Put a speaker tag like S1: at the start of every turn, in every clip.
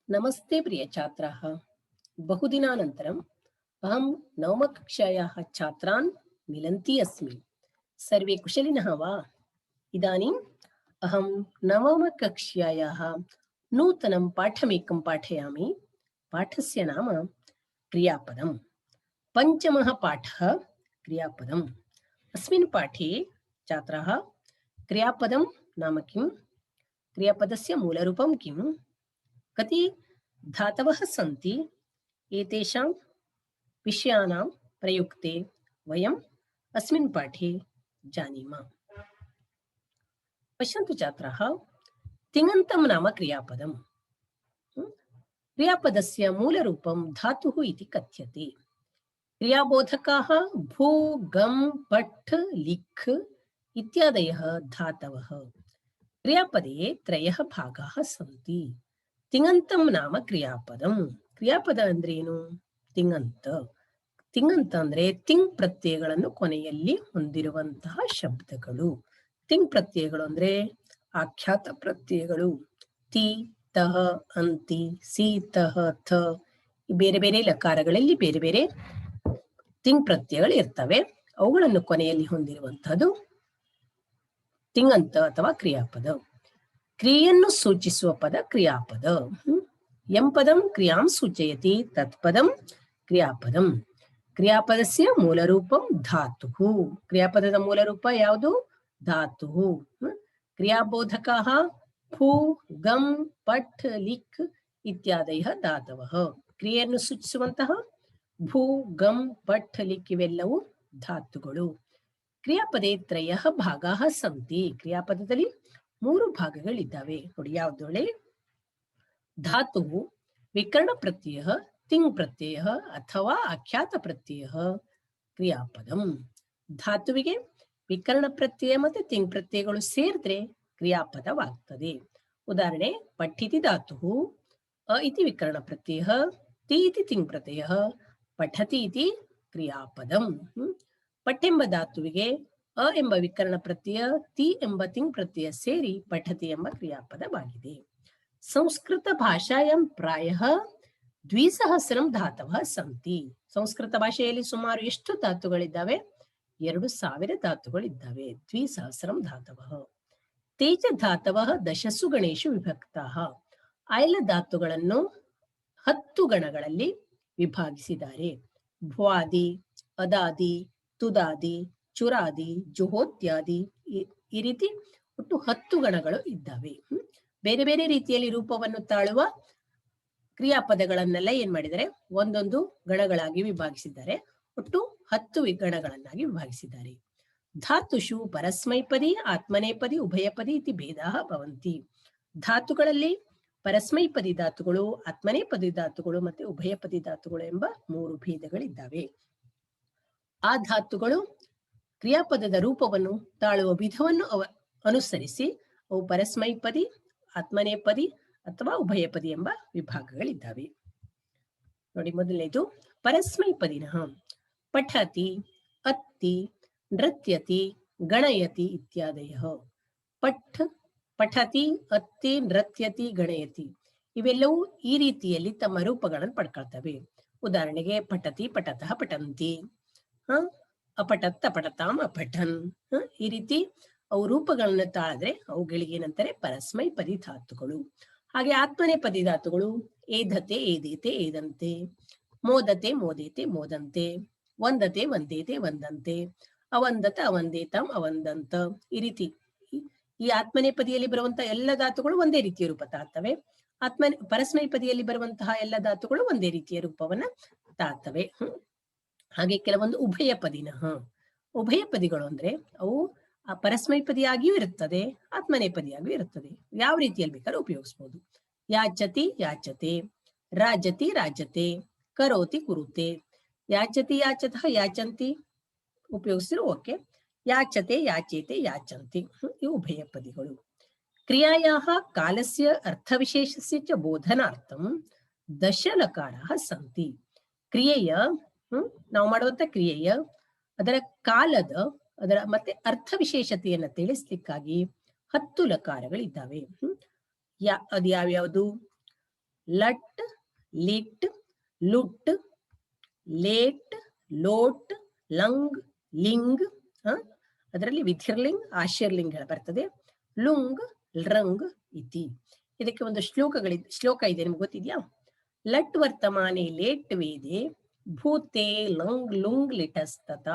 S1: नमस्ते प्रिय छात्राः। बहुदिनानन्तरम् अहं नवमकक्षायाः छात्रान् मिलन्ती अस्मि। सर्वे कुशलिनः वा? इदानीम् अहं नवमकक्षायाः नूतनं पाठमेकं पाठयामि। पाठस्य नाम क्रियापदम्। पञ्चमः पाठः क्रियापदम्। अस्मिन् पाठे छात्राः क्रियापदं नाम किं? क्रियापदस्य मूलरूपं किं? कति धातवः सन्ति? एतेषां विषयाणां प्रयुक्ते वयम् अस्मिन् पाठे जानीमः। पश्यन्तु छात्राः, तिङन्तं नाम क्रियापदम्। क्रियापदस्य मूलरूपं धातुः इति कथ्यते। क्रियाबोधकाः भू, गम, पठ, लिख इत्यादयः धातवः। क्रियापदे त्रयः भागाः सन्ति। तिङन्तं नाम क्रियापदम्। ಕ್ರಿಯಾಪದ ಅಂದ್ರೇನು? ತಿङಂತ. ತಿङಂತ ಅಂದ್ರೆ ತಿಂಗ್ ಪ್ರತ್ಯಯಗಳನ್ನು ಕೊನೆಯಲ್ಲಿ ಹೊಂದಿರುವಂತಹ ಶಬ್ದಗಳು. ತಿಂಗ್ ಪ್ರತ್ಯಯಗಳು ಅಂದ್ರೆ ಆಖ್ಯಾತ ಪ್ರತ್ಯಯಗಳು. ತಿ, ತಹ, ಅಂತಿ, ಸಿ, ತಹ, ಥ ಬೇರೆ ಬೇರೆ ಲಕಾರಗಳಲ್ಲಿ ಬೇರೆ ಬೇರೆ ತಿಂಗ್ ಪ್ರತ್ಯಯಗಳು ಇರ್ತವೆ. ಅವುಗಳನ್ನು ಕೊನೆಯಲ್ಲಿ ಹೊಂದಿರುವಂತಹದ್ದು ತಿङಂತ ಅಥವಾ ಕ್ರಿಯಾಪದ. ಕ್ರಿಯೆಯನ್ನು ಸೂಚಿಸುವ ಪದ ಕ್ರಿಯಾಪದ. ಯಂ ಕ್ರಿಯಾಂ ಸೂಚಯತಿ ತತ್ಪದಂ ಕ್ರಿಯಾಪದಂ. ಕ್ರಿಯಾಪದಸ್ಯ ಮೂಲರೂಪಂ ಧಾತುಃ. ಕ್ರಿಯಾಪದದ ಮೂಲರೂಪ ಯಾವುದು? ಧಾತುಃ. ಕ್ರಿಯಾಬೋಧಕಾಃ ಭೂ, ಗಂ, ಪಠ್, ಲಿಖ್ ಇತ್ಯಾದಯಃ ಧಾತವಃ. ಕ್ರಿಯೆಯನ್ನು ಸೂಚಿಸುವಂತಹ ಭೂ, ಗಂ, ಪಠ್, ಲಿಖ್ ಇವೆಲ್ಲವೂ ಧಾತುಗಳು. ಕ್ರಿಯಾಪದೇ ತ್ರಯಃ ಭಾಗಾಃ ಸಂತಿ. ಕ್ರಿಯಾಪದದಲ್ಲಿ 3 ಭಾಗಗಳಿದ್ದಾವೆ. ನೋಡಿ ಯಾವುದೊಳೆ? धातु विकर्ण प्रत्यय, तिंग प्रत्यय अथवा आख्यात प्रत्यय क्रियापदम. धातुविगे विकर्ण प्रत्यय ಮತ್ತೆ ತಿಂಗ್ ಪ್ರತ್ಯಯಗಳು ಸೇರಿದ್ರೆ ಕ್ರಿಯಾಪದವಾಗುತ್ತದೆ. ಉದಾಹರಣೆ, ಪಠಿತಿ ಧಾತುಃ, ಅ ಇತಿ ವಿಕರಣ ಪ್ರತ್ಯಯ, ತಿ ಇತಿ ತಿಂಗ್ ಪ್ರತ್ಯಯ, ಪಠತಿ ಇತಿ ಕ್ರಿಯಾಪದಂ. ಪಠೆಂಬ ಧಾತುವಿಗೆ ಅ ಎಂಬ ವಿಕರಣ ಪ್ರತ್ಯಯ, ತಿ ಎಂಬ ತಿಂಗ್ ಪ್ರತ್ಯಯ ಸೇರಿ ಪಠತಿ ಎಂಬ ಕ್ರಿಯಾಪದವಾಗಿದೆ. ಸಂಸ್ಕೃತ ಭಾಷಾಯಾಂ ಪ್ರಾಯಃ 2000 ಧಾತವಃ ಸಂತಿ. ಸಂಸ್ಕೃತ ಭಾಷೆಯಲ್ಲಿ ಸುಮಾರು ಎಷ್ಟು ಧಾತುಗಳಿದ್ದಾವೆ? 2000 ಧಾತುಗಳಿದ್ದಾವೆ. 2000 ಧಾತವಃ. ತೇಜ ಧಾತವಃ ದಶಸು ಗಣೇಶು ವಿಭಕ್ತಾಃ. ಆಯ್ಲ ಧಾತುಗಳನ್ನು 10 ಗಣಗಳಲ್ಲಿ ವಿಭಾಗಿಸಿದ್ದಾರೆ. ಭ್ವಾದಿ, ಅದಾದಿ, ತುದಾದಿ, ಚುರಾದಿ, ಜುಹೋತ್ಯಾದಿ ಈ ರೀತಿ ಒಟ್ಟು 10 ಗಣಗಳು ಇದ್ದಾವೆ. ಬೇರೆ ಬೇರೆ ರೀತಿಯಲ್ಲಿ ರೂಪವನ್ನು ತಾಳುವ ಕ್ರಿಯಾಪದಗಳನ್ನೆಲ್ಲ ಏನ್ ಮಾಡಿದರೆ ಒಂದೊಂದು ಗಣಗಳಾಗಿ ವಿಭಾಗಿಸಿದ್ದಾರೆ. ಒಟ್ಟು 10 ಗಣಗಳನ್ನಾಗಿ ವಿಭಾಗಿಸಿದ್ದಾರೆ. ಧಾತುಷು ಪರಸ್ಮೈಪದಿ, ಆತ್ಮನೇಪದಿ, ಉಭಯಪದಿ ಇತಿ ಭೇದಾಃ ಭವಂತಿ. ಧಾತುಗಳಲ್ಲಿ ಪರಸ್ಮೈಪದಿ ಧಾತುಗಳು, ಆತ್ಮನೇಪದಿ ಧಾತುಗಳು ಮತ್ತೆ ಉಭಯಪದಿ ಧಾತುಗಳು ಎಂಬ 3 ಭೇದಗಳಿದ್ದಾವೆ. ಆ ಧಾತುಗಳು ಕ್ರಿಯಾಪದದ ರೂಪವನ್ನು ತಾಳುವ ವಿಧವನ್ನು ಅನುಸರಿಸಿ ಅವು ಪರಸ್ಮೈಪದಿ, ಆತ್ಮನೇಪದಿ ಅಥವಾ ಉಭಯಪದಿ ಎಂಬ ವಿಭಾಗಗಳಿದ್ದಾವೆ. ನೋಡಿ, ಮೊದಲನೇದು ಪರಸ್ಮೈಪದಿನಃ. ಪಠತಿ, ಅತ್ತಿ, ನೃತ್ಯತಿ, ಗಣಯತಿ ಇತ್ಯಾದಯಃ. ಪಠತಿ, ಅತ್ತಿ, ನೃತ್ಯತಿ, ಗಣಯತಿ ಇವೆಲ್ಲವೂ ಈ ರೀತಿಯಲ್ಲಿ ತಮ್ಮ ರೂಪಗಳನ್ನು ಪಡ್ಕೊಳ್ತವೆ. ಉದಾಹರಣೆಗೆ, ಪಠತಿ, ಪಠತಃ, ಪಠಂತಿ, ಅಪಠತ್, ಅಪಠತಾಂ, ಅಪಠನ್ ಈ ರೀತಿ ಅವು ರೂಪಗಳನ್ನು ತಾಳಿದ್ರೆ ಅವುಗಳಿಗೆ ಏನಂತಾರೆ? ಪರಸ್ಮೈಪದಿ ಧಾತುಗಳು. ಹಾಗೆ ಆತ್ಮನೇಪದಿ ಧಾತುಗಳು ಏಧತೆ, ಏದೇತೆ, ಏದಂತೆ, ಮೋದತೆ, ಮೋದೇತೆ, ಮೋದಂತೆ, ವಂದತೆ, ವಂದೇತೆ, ವಂದಂತೆ, ಅವಂದತ, ಅವಂದೇತಂ, ಅವಂದಂತ ಈ ರೀತಿ ಈ ಆತ್ಮನೇಪದಿಯಲ್ಲಿ ಬರುವಂತಹ ಎಲ್ಲ ಧಾತುಗಳು ಒಂದೇ ರೀತಿಯ ರೂಪ ತಾಳ್ತವೆ. ಪರಸ್ಮೈಪದಿಯಲ್ಲಿ ಬರುವಂತಹ ಎಲ್ಲ ಧಾತುಗಳು ಒಂದೇ ರೀತಿಯ ರೂಪವನ್ನ ತಾಳ್ತವೆ. ಹಾಗೆ ಕೆಲವೊಂದು ಉಭಯಪದಿನಃ. ಉಭಯಪದಿಗಳು ಅಂದ್ರೆ ಅವು ಪರಸ್ಮೈಪದಿಯಾಗಿಯೂ ಇರುತ್ತದೆ, ಆತ್ಮನೇಪದಿಯಾಗಿಯೂ ಇರುತ್ತದೆ. ಯಾವ ರೀತಿಯಲ್ಲಿ ಬೇಕಾದ್ರೂ ಉಪಯೋಗಿಸಬಹುದು. ಯಾಚತಿ, ಯಾಚತೆ, ರಾಜತಿ, ರಾಜತೆ, ಕರೋತಿ, ಕುರುತೆ, ಯಾಚತಿ, ಯಾಚತಃ, ಯಾಚಂತಿ ಉಪಯೋಗಿಸಿದ್ರು ಓಕೆ. ಯಾಚತೆ, ಯಾಚೇತೆ, ಯಾಚಂತಿ ಇವು ಉಭಯಪದಿಗಳು. ಕ್ರಿಯಾಯಾಃ ಕಾಲಸ್ಯ ಅರ್ಥವಿಶೇಷಸ್ಯ ಚ ಬೋಧನಾರ್ಥಂ ದಶಲಕಾರಃ ಸಂತಿ. ಕ್ರಿಯೆಯ ನಾವು ಮಾಡುವಂತ ಕ್ರಿಯೆಯ ಅದರ ಕಾಲದ ಅದರ ಮತ್ತೆ ಅರ್ಥ ವಿಶೇಷತೆಯನ್ನು ತಿಳಿಸ್ಲಿಕ್ಕಾಗಿ 10 ಲಕಾರಗಳಿದ್ದಾವೆ. ಅದು ಯಾವ್ಯಾವುದು? ಲಟ್, ಲಿಟ್, ಲುಟ್, ಲೇಟ್, ಲೋಟ್, ಲಂಗ್, ಲಿಂಗ್, ಅದರಲ್ಲಿ ವಿಧಿರ್ಲಿಂಗ್ ಆಶೀರ್ಲಿಂಗ ಬರ್ತದೆ. ಲುಂಗ್, ರಂಗ್ ಇತಿ. ಇದಕ್ಕೆ ಒಂದು ಶ್ಲೋಕ ಇದೆ, ನಿಮ್ಗೆ ಗೊತ್ತಿದ್ಯಾ? ಲಟ್ ವರ್ತಮಾನೆ ಲೇಟ್ ವೇದೆ ಭೂತೆ ಲಂಗ್ ಲುಂಗ್ ಲಿಟಸ್ತತ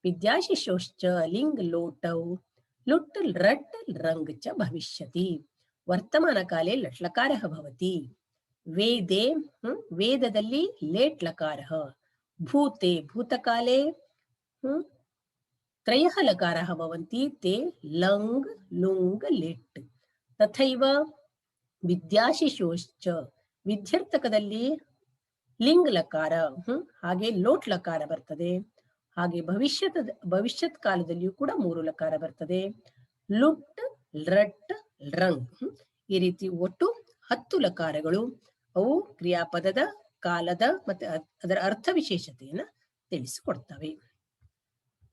S1: ವಿದ್ಯಾಶಿಶೋಶ್ಚ ಲಿಂಗ್ ಲೋಟೌ ಲುಟ್ ರಟ್ ರಂಗ್ ಚ ಭವಿಷ್ಯತಿ. ವರ್ತಮಾನ ಕಾಲೇ ಲಟ್ಲಕಾರಃ ಭವತಿ. ವೇದೆ ವೇದದಲ್ಲಿ ಲೇಟ್ ಲಕಾರಃ. ಭೂತೆ ಭೂತಕಾಲೇ ತ್ರಯಃ ಲಕಾರಃ ಭವಂತಿ. ತೇ ಲಂಗ್ ಲುಂಗ್ ಲಿಟ್. ತಥೈವ ವಿದ್ಯಾಶಿಶೋಶ್ಚ ವಿದ್ಯಾರ್ಥಕದಲ್ಲಿ ಲಿಂಗ್ ಲಕಾರ, ಹಾಗೆ ಲೋಟ್ ಲಕಾರ ಬರ್ತದೆ. ಹಾಗೆ ಭವಿಷ್ಯತ್ ಕಾಲದಲ್ಲಿಯೂ ಕೂಡ 3 ಲಕಾರ ಬರ್ತದೆ. ಲುಟ್, ರಟ್, ರಂಗ್, ಈ ರೀತಿ ಒಟ್ಟು 10 ಲಕಾರಗಳು. ಅವು ಕ್ರಿಯಾಪದದ ಕಾಲದ ಮತ್ತೆ ಅದರ ಅರ್ಥ ವಿಶೇಷತೆಯನ್ನ ತಿಳಿಸಿಕೊಡ್ತವೆ.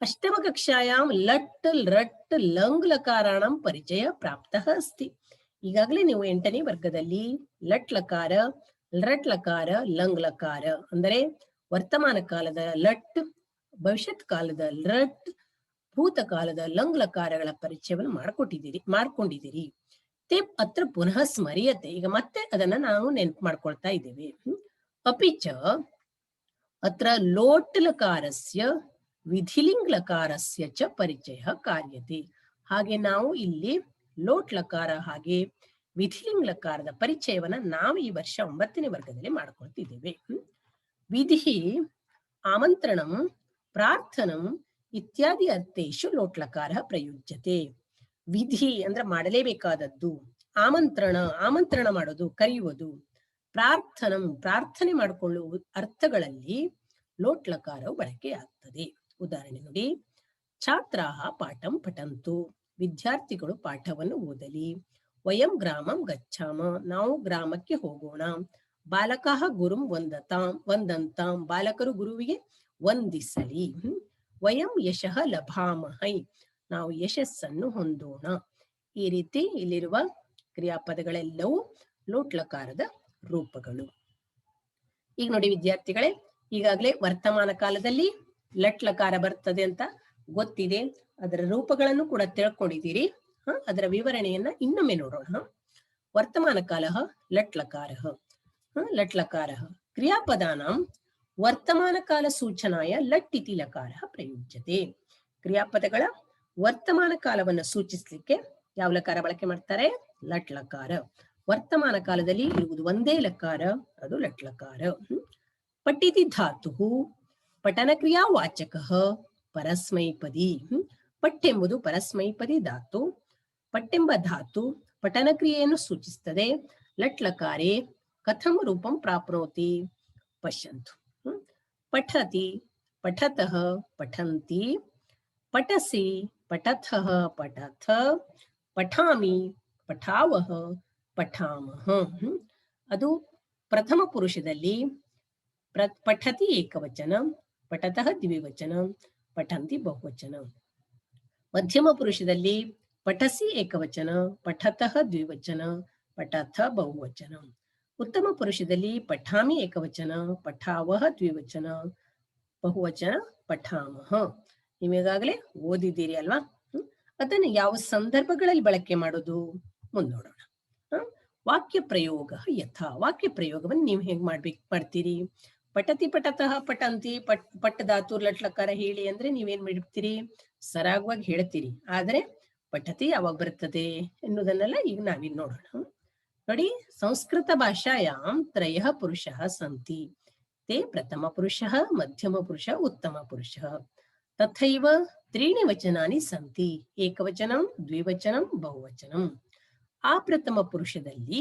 S1: ಅಷ್ಟಮ ಕಕ್ಷಾಯಾಂ ಲಟ್, ರಟ್, ಲಂಗ್ ಲಕಾರಾಣಂ ಪರಿಚಯ ಪ್ರಾಪ್ತಃ ಅಸ್ತಿ. ಈಗಾಗಲೇ ನೀವು 8ನೇ ವರ್ಗದಲ್ಲಿ ಲಟ್ ಲಕಾರ, ರಟ್ ಲಕಾರ, ಲಂಗ್ ಲಕಾರ ಅಂದರೆ ವರ್ತಮಾನ ಕಾಲದ ಲಟ್, ಭವಿಷ್ಯತ್ ಕಾಲದ ರಟ್, ಭೂತಕಾಲದ ಲಂಗ್ ಲಕಾರಗಳ ಪರಿಚಯವನ್ನು ಮಾಡ್ಕೊಂಡಿದ್ದೀರಿ. ತೇ ಅತ್ರ ಪುನಃ ಸ್ಮರಿಯತೆ. ಈಗ ಮತ್ತೆ ಅದನ್ನ ನಾವು ನೆನಪು ಮಾಡ್ಕೊಳ್ತಾ ಇದ್ದೇವೆ. ಅಪಿಚ ಅತ್ರ ಲೋಟ್ ಲಕಾರಸ್ಯ ವಿಧಿಲಿಂಗ್ ಲಕಾರಸ್ಯ ಚ ಪರಿಚಯ ಕಾರ್ಯತೆ. ಹಾಗೆ ನಾವು ಇಲ್ಲಿ ಲೋಟ್ ಲಕಾರ ಹಾಗೆ ವಿಧಿಲಿಂಗ್ ಲಕಾರದ ಪರಿಚಯವನ್ನ ನಾವು ಈ ವರ್ಷ 9ನೇ ವರ್ಗದಲ್ಲಿ ಮಾಡ್ಕೊಳ್ತಿದ್ದೇವೆ. ವಿಧಿ, ಆಮಂತ್ರಣಂ, ಪ್ರಾರ್ಥನಂ ಇತ್ಯಾದಿ ಅರ್ಥೇಶು ಲೋಟ್ ಲಕಾರ ಪ್ರಯುಜ್ಯತೆ. ವಿಧಿ ಅಂದ್ರೆ ಮಾಡಲೇಬೇಕಾದದ್ದು, ಆಮಂತ್ರಣ ಮಾಡೋದು, ಕರೆಯುವುದು, ಪ್ರಾರ್ಥನೆ ಮಾಡಿಕೊಳ್ಳುವ ಅರ್ಥಗಳಲ್ಲಿ ಲೋಟ್ ಲಕಾರವು ಬಳಕೆಯಾಗ್ತದೆ. ಉದಾಹರಣೆ ನೋಡಿ, ಛಾತ್ರಾಹ ಪಾಠಂ ಪಠಂತು, ವಿದ್ಯಾರ್ಥಿಗಳು ಪಾಠವನ್ನು ಓದಲಿ. ವಯಂ ಗ್ರಾಮಂ ಗಚ್ಛಾಮ, ನಾವು ಗ್ರಾಮಕ್ಕೆ ಹೋಗೋಣ. ಬಾಲಕಃ ಗುರುಂ ವಂದಂತಾಂ, ಬಾಲಕರು ಗುರುವಿಗೆ ವಂದಿಸಲಿ. ವಯಂ ಯಶಃ ಲಭಾಮಹೈ, ನಾವು ಯಶಸ್ಸನ್ನು ಹೊಂದೋಣ. ಈ ರೀತಿ ಇಲ್ಲಿರುವ ಕ್ರಿಯಾಪದಗಳೆಲ್ಲವೂ ಲೋಟ್ ಲಕಾರದ ರೂಪಗಳು. ಈಗ ನೋಡಿ ವಿದ್ಯಾರ್ಥಿಗಳೇ, ಈಗಾಗಲೇ ವರ್ತಮಾನ ಕಾಲದಲ್ಲಿ ಲಟ್ ಲಕಾರ ಬರ್ತದೆ ಅಂತ ಗೊತ್ತಿದೆ. ಅದರ ರೂಪಗಳನ್ನು ಕೂಡ ತಿಳ್ಕೊಂಡಿದ್ದೀರಿ. ಅದರ ವಿವರಣೆಯನ್ನ ಇನ್ನೊಮ್ಮೆ ನೋಡೋಣ. ವರ್ತಮಾನ ಕಾಲ ಲಟ್ ಲಕಾರ ಕ್ರಿಯಾಪದಾನಾಂ ವರ್ತಮಾನ ಕಾಲ ಸೂಚನಾಯ ಲಟ್ ಇತಿ ಲಕಾರ ಪ್ರಯುಜ್ಯತೆ. ಕ್ರಿಯಾಪದಗಳ ವರ್ತಮಾನ ಕಾಲವನ್ನು ಸೂಚಿಸಲಿಕ್ಕೆ ಯಾವ ಲಕಾರ ಬಳಕೆ ಮಾಡ್ತಾರೆ? ಲಟ್ ಲಕಾರ. ವರ್ತಮಾನ ಕಾಲದಲ್ಲಿ ಇರುವುದು ಒಂದೇ ಲಕಾರ, ಅದು ಲಟ್ ಲಕಾರ. ಪಠಿತಿ ಧಾತು ಪಠನ ಕ್ರಿಯಾ ವಾಚಕ ಪರಸ್ಮೈಪದಿ. ಪಠ್ ಎಂಬುದು ಪರಸ್ಮೈಪದಿ ಧಾತು. ಪಟ್ಟೆಂಬ ಧಾತು ಪಠನ ಕ್ರಿಯೆಯನ್ನು ಸೂಚಿಸುತ್ತದೆ. ಲಟ್ ಲಕಾರೆ ಕಥಂ ರೂಪಂ ಪ್ರಾಪ್ನೋತಿ ಪಶ್ಯಂತು. ಪಠತಿ, ಪಠತಃ, ಪಠಂತಿ, ಪಠಸಿ, ಪಠಥಃ, ಪಠಥ, ಪಠಾಮಿ, ಪಠಾವಹ, ಪಠಾಮಹ. ಅದು ಪ್ರಥಮ ಪುರುಷದಲ್ಲಿ ಪಠತಿ ಏಕವಚನ, ಪಠತಃ ದ್ವಿವಚನ, ಪಠಂತಿ ಬಹುವಚನ. ಮಧ್ಯಮ ಪುರುಷದಲ್ಲಿ ಪಠಸಿ ಏಕವಚನ, ಪಠತಃ ದ್ವಿವಚನ, ಪಠಥ ಬಹುವಚನ. ಉತ್ತಮ ಪುರುಷದಲ್ಲಿ ಪಠಾಮಿ ಏಕವಚನ, ಪಠಾವಹ ದ್ವಿವಚನ, ಬಹುವಚನ, ಪಠಾಮಹ. ನೀವೀಗಾಗಲೇ ಓದಿದ್ದೀರಿ ಅಲ್ವಾ? ಅದನ್ನು ಯಾವ ಸಂದರ್ಭಗಳಲ್ಲಿ ಬಳಕೆ ಮಾಡೋದು ಮುಂದೋಡೋಣ. ವಾಕ್ಯ ಪ್ರಯೋಗ ಯಥಾ. ವಾಕ್ಯ ಪ್ರಯೋಗವನ್ನು ನೀವು ಹೇಗೆ ಮಾಡ್ತೀರಿ? ಪಠತಿ, ಪಠತಃ, ಪಠಂತಿ, ಪಟ್ ಧಾತು ಲಟ್ ಲಕಾರ ಹೇಳಿ ಅಂದ್ರೆ ನೀವೇನ್ ಮಾಡಿರ್ತೀರಿ? ಸರಾಗವಾಗಿ ಹೇಳ್ತೀರಿ. ಆದ್ರೆ ಪಠತಿ ಯಾವಾಗ ಬರ್ತದೆ ಎನ್ನುವುದನ್ನೆಲ್ಲ ಈಗ ನಾವಿಲ್ಲಿ ನೋಡೋಣ. ನೋಡಿ, ಸಂಸ್ಕೃತ ಭಾಷಾಯಾಂ ತ್ರಯಃ ಪುರುಷಃ ಸಂತಿ. ತೇ ಪ್ರಥಮ ಪುರುಷಃ, ಮಧ್ಯಮ ಪುರುಷ, ಉತ್ತಮ ಪುರುಷಃ. ತಥೈವ ತ್ರೀಣಿ ವಚನಾನಿ ಸಂತಿ. ಏಕವಚನಂ, ದ್ವಿವಚನಂ, ಬಹುವಚನಂ. ಆ ಪ್ರಥಮ ಪುರುಷದಲ್ಲಿ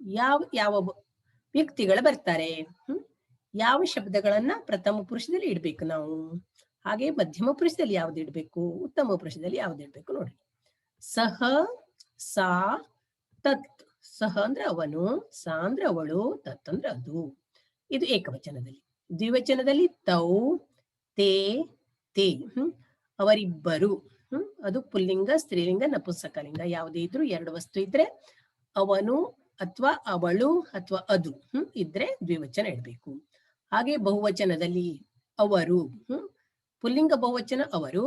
S1: ಯಾವ ವ್ಯಕ್ತಿಗಳು ಬರ್ತಾರೆ? ಯಾವ ಶಬ್ದಗಳನ್ನ ಪ್ರಥಮ ಪುರುಷದಲ್ಲಿ ಇಡ್ಬೇಕು ನಾವು? ಹಾಗೆ ಮಧ್ಯಮ ಪುರುಷದಲ್ಲಿ ಯಾವ್ದು ಇಡ್ಬೇಕು? ಉತ್ತಮ ಪುರುಷದಲ್ಲಿ ಯಾವ್ದು ಇಡ್ಬೇಕು? ನೋಡಿ, ಸಹ, ಸಾ, ತತ್. ಸಹ ಅಂದ್ರೆ ಅವನು, ಸಾ ಅಂದ್ರೆ ಅವಳು, ತತ್ ಅಂದ್ರೆ ಅದು. ಇದು ಏಕವಚನದಲ್ಲಿ. ದ್ವಿವಚನದಲ್ಲಿ ತೌ, ತೇ, ತೇ. ಅವರಿಬ್ಬರು. ಅದು ಪುಲ್ಲಿಂಗ, ಸ್ತ್ರೀಲಿಂಗ, ನಪುಂಸಕಲಿಂಗ ಯಾವುದೇ ಇದ್ರು 2 ವಸ್ತು ಇದ್ರೆ ಅವನು, ಅಥವಾ ಅವಳು ಅಥವಾ ಅದು ಇದ್ರೆ ದ್ವಿವಚನ ಇಡಬೇಕು. ಹಾಗೆ ಬಹುವಚನದಲ್ಲಿ ಅವರು, ಪುಲ್ಲಿಂಗ ಬಹುವಚನ ಅವರು,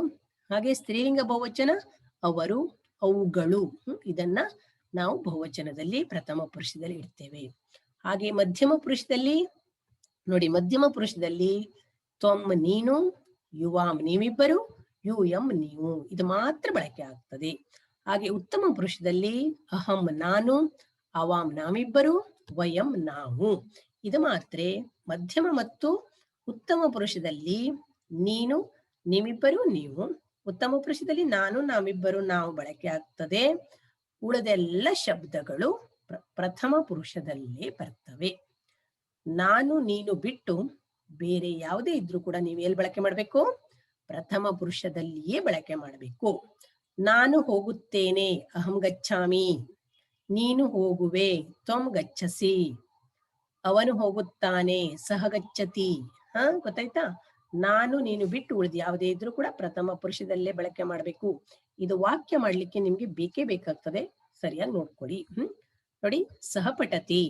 S1: ಹಾಗೆ ಸ್ತ್ರೀಲಿಂಗ ಬಹುವಚನ ಅವರು, ಅವುಗಳು, ಇದನ್ನ ನಾವು ಬಹುವಚನದಲ್ಲಿ ಪ್ರಥಮ ಪುರುಷದಲ್ಲಿ ಇಡ್ತೇವೆ. ಹಾಗೆ ಮಧ್ಯಮ ಪುರುಷದಲ್ಲಿ ನೋಡಿ, ಮಧ್ಯಮ ಪುರುಷದಲ್ಲಿ ತ್ವಂ ನೀನು, ಯುವಾಂ ನೀವಿಬ್ಬರು, ಯೂಯಂ ನೀವು, ಇದು ಮಾತ್ರ ಬಳಕೆ ಆಗ್ತದೆ. ಹಾಗೆ ಉತ್ತಮ ಪುರುಷದಲ್ಲಿ ಅಹಂ ನಾನು, ಅವಾಂ ನಾವಿಬ್ಬರು, ವಯಂ ನಾವು, ಇದು ಮಾತ್ರ. ಮಧ್ಯಮ ಮತ್ತು ಉತ್ತಮ ಪುರುಷದಲ್ಲಿ ನೀನು, ನೀವಿಬ್ಬರು, ನೀವು. ಉತ್ತಮ ಪುರುಷದಲ್ಲಿ ನಾನು, ನಾವಿಬ್ಬರು, ನಾವು ಬಳಕೆ ಆಗ್ತದೆ. ಉಳಿದೆಲ್ಲ ಶಬ್ದಗಳು ಪ್ರಥಮ ಪುರುಷದಲ್ಲೇ ಬರ್ತವೆ. ನಾನು ನೀನು ಬಿಟ್ಟು ಬೇರೆ ಯಾವುದೇ ಇದ್ರೂ ಕೂಡ ನೀವು ಎಲ್ಲಿ ಬಳಕೆ ಮಾಡಬೇಕು? ಪ್ರಥಮ ಪುರುಷದಲ್ಲಿಯೇ ಬಳಕೆ ಮಾಡಬೇಕು. ನಾನು ಹೋಗುತ್ತೇನೆ, ಅಹಂ ಗಚ್ಚಾಮಿ. ನೀನು ಹೋಗುವೆ, ತ್ವಂ ಗಚ್ಚಸಿ. ಅವನು ಹೋಗುತ್ತಾನೆ, ಸಹ ಗಚ್ಚತಿ. ಗೊತ್ತಾಯ್ತಾ? ನಾನು ನೀನು ಬಿಟ್ಟು ಉಳಿದು ಯಾವುದೇ ಇದ್ರೂ ಕೂಡ ಪ್ರಥಮ ಪುರುಷದಲ್ಲೇ ಬಳಕೆ ಮಾಡಬೇಕು. ಇದು ವಾಕ್ಯ ಮಾಡ್ಲಿಕ್ಕೆ ನಿಮ್ಗೆ ಬೇಕೇ ಬೇಕಾಗ್ತದೆ, ಸರಿಯಾಗಿ ನೋಡ್ಕೊಳ್ಳಿ. ನೋಡಿ, ಸಹ ಪಠತಿ,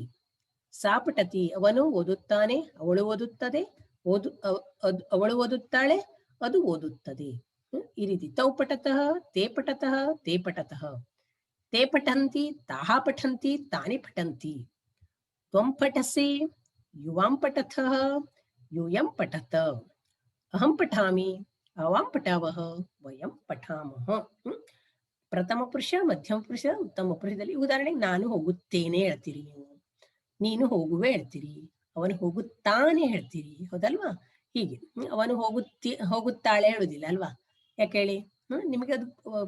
S1: ಸಾ ಪಠತಿ, ಅವನು ಓದುತ್ತಾನೆ, ಅವಳು ಓದುತ್ತದೆ, ಅವಳು ಓದುತ್ತಾಳೆ, ಅದು ಓದುತ್ತದೆ. ಈ ರೀತಿ ತೌ ಪಠತಃ, ತೇ ಪಠತಃ, ತೇ ಪಠತಃ, ತೇ ಪಠಂತಿ, ತಾಹ ಪಠಂತಿ, ತಾನಿ ಪಠಂತಿ. ತ್ವಂ ಪಠಸಿ, ಯುವಾಂ ಪಠತಃ, ಯೂಯಂ ಪಠತ. ಅಹಂ ಪಠಾಮಿ, ಅವಾಂ ಪಠಾವಹ, ವಯಂ ಪಠಾಮಹ. ಪ್ರಥಮ ಪುರುಷ, ಮಧ್ಯಮ ಪುರುಷ, ಉತ್ತಮ ಪುರುಷದಲ್ಲಿ ಉದಾಹರಣೆಗೆ ನಾನು ಹೋಗುತ್ತೇನೆ ಹೇಳ್ತೀರಿ ನೀವು, ನೀನು ಹೋಗುವೆ ಹೇಳ್ತೀರಿ, ಅವನು ಹೋಗುತ್ತಾನೆ ಹೇಳ್ತೀರಿ, ಹೌದಲ್ವಾ? ಹೀಗೆ ಅವನು ಹೋಗುತ್ತಾಳೆ ಹೇಳುದಿಲ್ಲ ಅಲ್ವಾ? ಯಾಕೆ ಹೇಳಿ? ನಿಮಗೆ ಅದು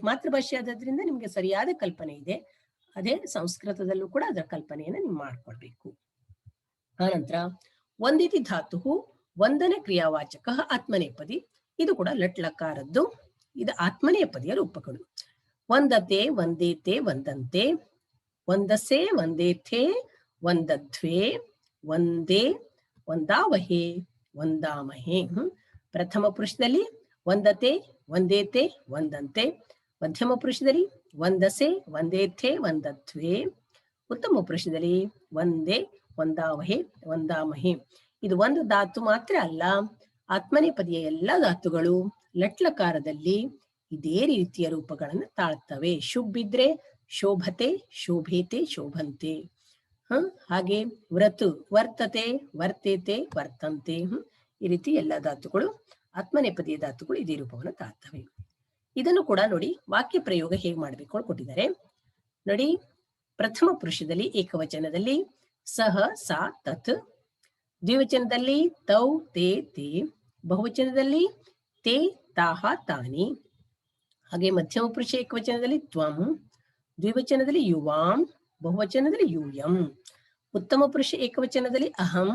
S1: ಮಾತೃಭಾಷೆ ಆದ್ರಿಂದ ನಿಮ್ಗೆ ಸರಿಯಾದ ಕಲ್ಪನೆ ಇದೆ. ಅದೇ ಸಂಸ್ಕೃತದಲ್ಲೂ ಕೂಡ ಅದರ ಕಲ್ಪನೆಯನ್ನು ನೀವು ಮಾಡ್ಕೊಳ್ಬೇಕು. ಆನಂತರ ವಂದಿತಿ ಧಾತು ವಂದನ ಕ್ರಿಯಾವಾಚಕ ಆತ್ಮನೇಪದಿ, ಇದು ಕೂಡ ಲಟ್ ಲಕಾರದ್ದು. ಇದು ಆತ್ಮನೇಪದಿಯ ರೂಪಗಳು. ವಂದತೆ, ವಂದೇತೆ, ವಂದಂತೆ, ವಂದಸೆ, ವಂದೇಥೆ, ವಂದಧ್ವೇ, ವಂದೇ, ವಂದಾವಹೆ, ವಂದಾಮಹೆ. ಪ್ರಥಮ ಪುರುಷದಲ್ಲಿ ವಂದತೆ, ವಂದೇತೆ, ವಂದಂತೆ. ಮಧ್ಯಮ ಪುರುಷದಲ್ಲಿ ವಂದಸೆ, ವಂದೇಥೆ, ವಂದಧ್ವೇ. ಉತ್ತಮ ಪುರುಷದಲ್ಲಿ ವಂದೇ, ವಂದಾವಹೆ, ವಂದಾಮಹೆ. ಇದು ಒಂದು ಧಾತು ಮಾತ್ರ ಅಲ್ಲ, ಆತ್ಮನೇಪದಿಯ ಎಲ್ಲ ಧಾತುಗಳು ಲಟ್ಲಕಾರದಲ್ಲಿ ಇದೇ ರೀತಿಯ ರೂಪಗಳನ್ನು ತಾಳ್ತವೆ. ಶುಭಿದ್ರೆ ಶೋಭತೆ, ಶೋಭೇತೆ, ಶೋಭಂತೆ. ಹಾಗೆ ವ್ರತು, ವರ್ತತೆ, ವರ್ತೇತೆ, ವರ್ತಂತೆ. ಈ ರೀತಿ ಎಲ್ಲ ಧಾತುಗಳು, ಆತ್ಮನೇಪದಿಯ ಧಾತುಗಳು ಇದೇ ರೂಪವನ್ನು ತಾಳ್ತವೆ. ಇದನ್ನು ಕೂಡ ನೋಡಿ, ವಾಕ್ಯ ಪ್ರಯೋಗ ಹೇಗೆ ಮಾಡಬೇಕು ಅಂತ ಕೊಟ್ಟಿದ್ದಾರೆ ನೋಡಿ. ಪ್ರಥಮ ಪುರುಷದಲ್ಲಿ ಏಕವಚನದಲ್ಲಿ ಸಹ, ಸಾ, ತತ್. ದ್ವಿವಚನದಲ್ಲಿ ತೌ, ತೇ, ತೇ. ಬಹುವಚನದಲ್ಲಿ ತೇ, ತಾಹ, ತಾನಿ. ಹಾಗೆ ಮಧ್ಯಮ ಪುರುಷ ಏಕವಚನದಲ್ಲಿ ತ್ವಂ, ದ್ವಿವಚನದಲ್ಲಿ ಯುವಾಂ, ಬಹುವಚನದಲ್ಲಿ ಯೂಯಂ. ಉತ್ತಮ ಪುರುಷ ಏಕವಚನದಲ್ಲಿ ಅಹಂ,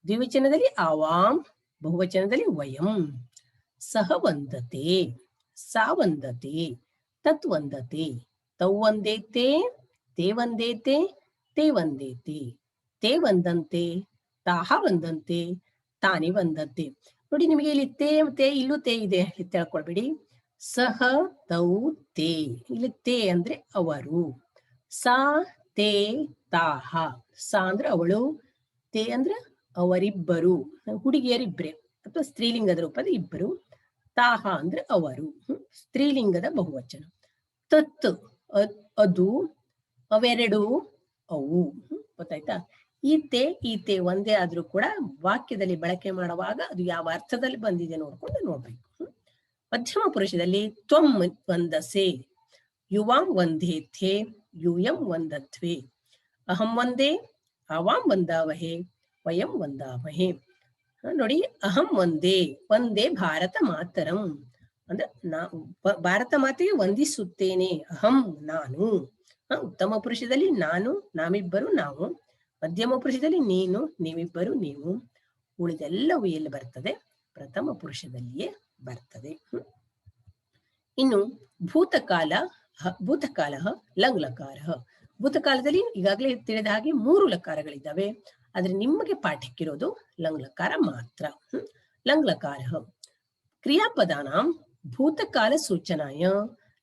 S1: ದ್ವಿವಚನದಲ್ಲಿ ಆವಾಂ, ಬಹುವಚನದಲ್ಲಿ ವಯಂ. ಸಹ ವಂದತೆ, ಸಾ ವಂದತೆ, ತತ್ ವಂದತೆ, ತೌ ವಂದೇತೆ, ತೇ ವಂದೇತೆ, ತೇ ವಂದೇತೆ, ತೇ ವಂದಂತೆ, ತಾಹ ವಂದಂತೆ, ತಾನಿ ವಂದಂತೆ. ನೋಡಿ, ನಿಮಗೆ ಇಲ್ಲಿ ತೇ ತೇ, ಇಲ್ಲೂ ತೇ ಇದೆ, ತಿಳ್ಕೊಳ್ಬೇಡಿ. ಸಹ, ತೌ, ತೇ. ಇಲ್ಲಿ ತೇ ಅಂದ್ರೆ ಅವರು, ಸಾ, ತೇ, ತಾಹ. ಸಾ ಅಂದ್ರೆ ಅವಳು, ತೇ ಅಂದ್ರೆ ಅವರಿಬ್ಬರು, ಹುಡುಗಿಯರಿಬ್ರೆ ಅಥವಾ ಸ್ತ್ರೀಲಿಂಗದ ರೂಪದ ಇಬ್ಬರು. ತಾಹ ಅಂದ್ರೆ ಅವರು, ಸ್ತ್ರೀಲಿಂಗದ ಬಹುವಚನ. ತತ್ ಅದು, ಅವೆರಡು ಅವು. ಗೊತ್ತಾಯ್ತಾ? ಈ ತೇ ಒಂದೇ ಆದ್ರೂ ಕೂಡ ವಾಕ್ಯದಲ್ಲಿ ಬಳಕೆ ಮಾಡುವಾಗ ಅದು ಯಾವ ಅರ್ಥದಲ್ಲಿ ಬಂದಿದೆ ನೋಡ್ಕೊಂಡು ನೋಡ್ಬೇಕು. ಮಧ್ಯಮ ಪುರುಷದಲ್ಲಿ ತ್ವಂ ವಂದಸೆ, ಯುವಾಂ ವಂದೇಥೆ, ಯೂಯಂ ವಂದಧ್ವೇ. ಅಹಂ ವಂದೇ, ಅವಾಂ ವಂದಾವಹೆ, ವಯಂ ವಂದಾಮಹೆ. ನೋಡಿ, ಅಹಂ ವಂದೇ, ವಂದೇ ಭಾರತ ಮಾತರಂ ಅಂದ್ರೆ ಭಾರತ ಮಾತೆಗೆ ವಂದಿಸುತ್ತೇನೆ. ಅಹಂ ನಾನು. ಉತ್ತಮ ಪುರುಷದಲ್ಲಿ ನಾನು, ನಾವಿಬ್ಬರು, ನಾವು. ಮಧ್ಯಮ ಪುರುಷದಲ್ಲಿ ನೀನು, ನೀವಿಬ್ಬರು, ನೀವು. ಉಳಿದೆಲ್ಲವೂ ಎಲ್ಲಿ ಬರ್ತದೆ? ಪ್ರಥಮ ಪುರುಷದಲ್ಲಿಯೇ ಬರ್ತದೆ. ಇನ್ನು ಭೂತಕಾಲ, ಭೂತಕಾಲ ಲಂಗ್ ಲಕಾರ. ಭೂತಕಾಲದಲ್ಲಿ ಈಗಾಗಲೇ ತಿಳಿದ ಹಾಗೆ 3 ಲಕಾರಗಳಿದ್ದಾವೆ. ಆದ್ರೆ ನಿಮಗೆ ಪಾಠಕ್ಕಿರೋದು ಲಂಗ್ ಲಕಾರ ಮಾತ್ರ. Lung ಲಕಾರ ಕ್ರಿಯಾಪದಾನಾಂ ಭೂತಕಾಲ ಸೂಚನಾಯ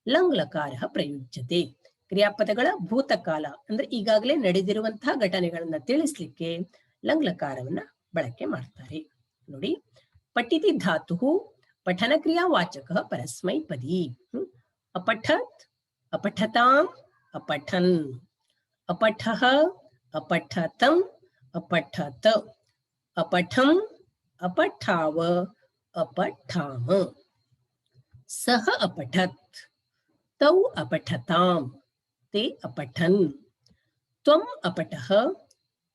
S1: lung ಲಕಾರ ಪ್ರಯುಜ್ಯತೆ. ಕ್ರಿಯಾಪದಗಳ ಭೂತಕಾಲ ಅಂದ್ರೆ ಈಗಾಗಲೇ ನಡೆದಿರುವಂತಹ ಘಟನೆಗಳನ್ನ ತಿಳಿಸ್ಲಿಕ್ಕೆ ಲಂಗ್ ಲಕಾರವನ್ನ ಬಳಕೆ ಮಾಡ್ತಾರೆ. ನೋಡಿ, ಪಠಿತಿ ಧಾತು ಪಠನ ಕ್ರಿಯಾವಾಚಕ ಪರಸ್ಮೈಪದಿ. ಅಪಠತ್ ಅಪಠತಾಂ ಅಪಠನ್, ಅಪಠಃ ಅಪಠತಂ ಅಪಠತ, ಅಪಠಂ ಅಪಠಾವ ಅಪಠಾಮ, ಸಹ ಅಪಠತ್ ತೌ ಅಪಠತಾಂ ते अपठन्, त्वम् अपठः